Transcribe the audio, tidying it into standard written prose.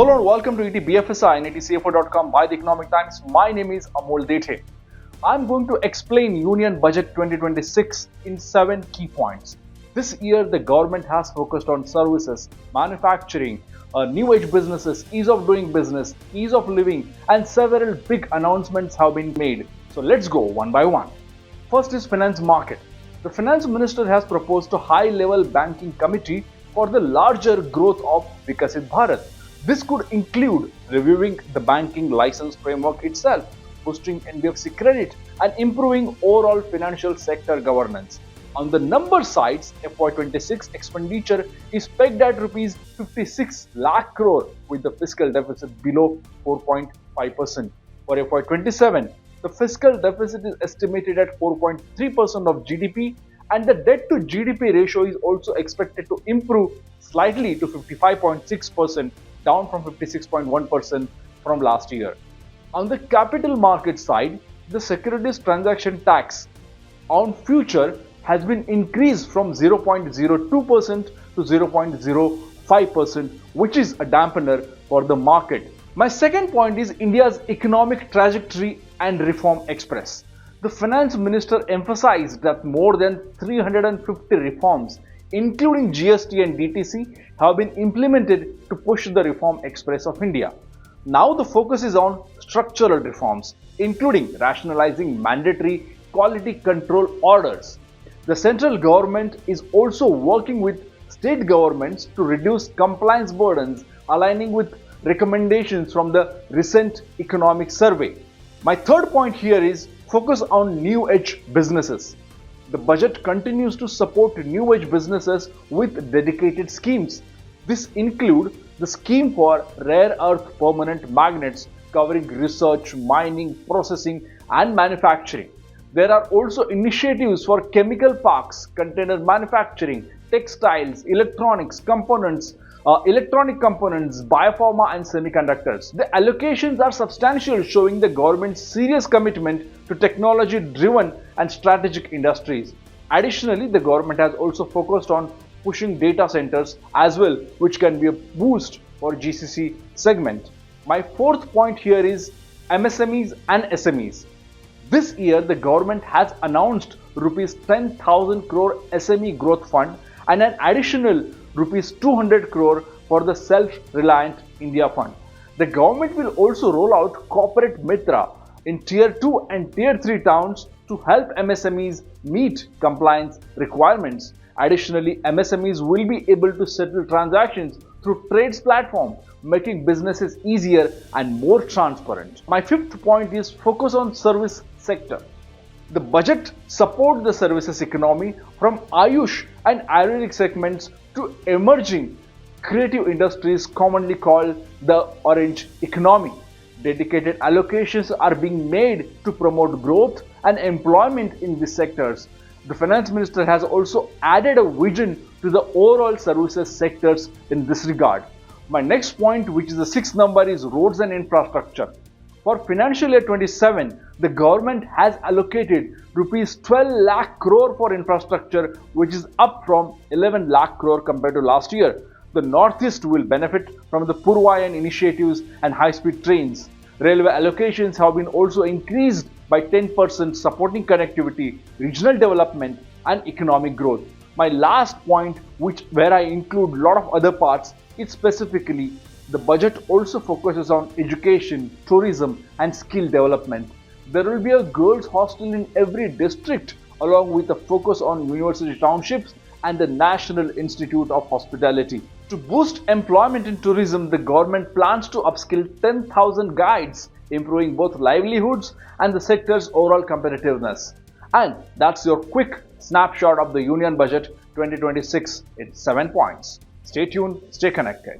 Hello and welcome to ETBFSI and ETCFO.com by the Economic Times. My name is Amol Dethe. I'm going to explain Union Budget 2026 in 7 key points. This year, the government has focused on services, manufacturing, new age businesses, ease of doing business, ease of living, and several big announcements have been made. So let's go one by one. First is finance market. The finance minister has proposed a high-level banking committee for the larger growth of Vikasit Bharat. This could include reviewing the banking license framework itself, boosting NBFC credit, and improving overall financial sector governance. On the number sides, FY26 expenditure is pegged at Rs 56 lakh crore with the fiscal deficit below 4.5%. For FY27, the fiscal deficit is estimated at 4.3% of GDP, and the debt to GDP ratio is also expected to improve slightly to 55.6%, down from 56.1% from last year. On the capital market side, the securities transaction tax on future has been increased from 0.02% to 0.05%, which is a dampener for the market. My second point is India's economic trajectory and reform express. The finance minister emphasized that more than 350 reforms, including GST and DTC, have been implemented to push the reform express of India. Now the focus is on structural reforms, including rationalizing mandatory quality control orders. The central government is also working with state governments to reduce compliance burdens, aligning with recommendations from the recent economic survey. My third point here is focus on new age businesses. The budget continues to support new age businesses with dedicated schemes. This includes the scheme for rare earth permanent magnets covering research, mining, processing, and manufacturing. There are also initiatives for chemical parks, container manufacturing, textiles, electronic components, biopharma, and semiconductors. The allocations are substantial, showing the government's serious commitment to technology-driven and strategic industries. Additionally, the government has also focused on pushing data centers as well, which can be a boost for GCC segment. My fourth point here is MSMEs and SMEs. This year, the government has announced Rs 10,000 crore SME growth fund and an additional Rs 200 crore for the Self-Reliant India Fund. The government will also roll out Corporate Mitra in Tier 2 and Tier 3 towns to help MSMEs meet compliance requirements. Additionally, MSMEs will be able to settle transactions through trades platform, making businesses easier and more transparent. My fifth point is focus on service sector. The budget supports the services economy from Ayush and Ayurvedic segments to emerging creative industries commonly called the orange economy. Dedicated allocations are being made to promote growth and employment in these sectors. The finance minister has also added a vision to the overall services sectors in this regard. My next point, which is the sixth number, is roads and infrastructure. For financial year 27, the government has allocated Rs 12 lakh crore for infrastructure, which is up from 11 lakh crore compared to last year. The Northeast will benefit from the Purvayan initiatives and high-speed trains. Railway allocations have been also increased by 10%, supporting connectivity, regional development, and economic growth. My last point, where I include a lot of other parts, is specifically the budget also focuses on education, tourism, and skill development. There will be a girls' hostel in every district, along with a focus on university townships and the National Institute of Hospitality. To boost employment in tourism, the government plans to upskill 10,000 guides, improving both livelihoods and the sector's overall competitiveness. And that's your quick snapshot of the Union Budget 2026 in 7 points. Stay tuned, stay connected.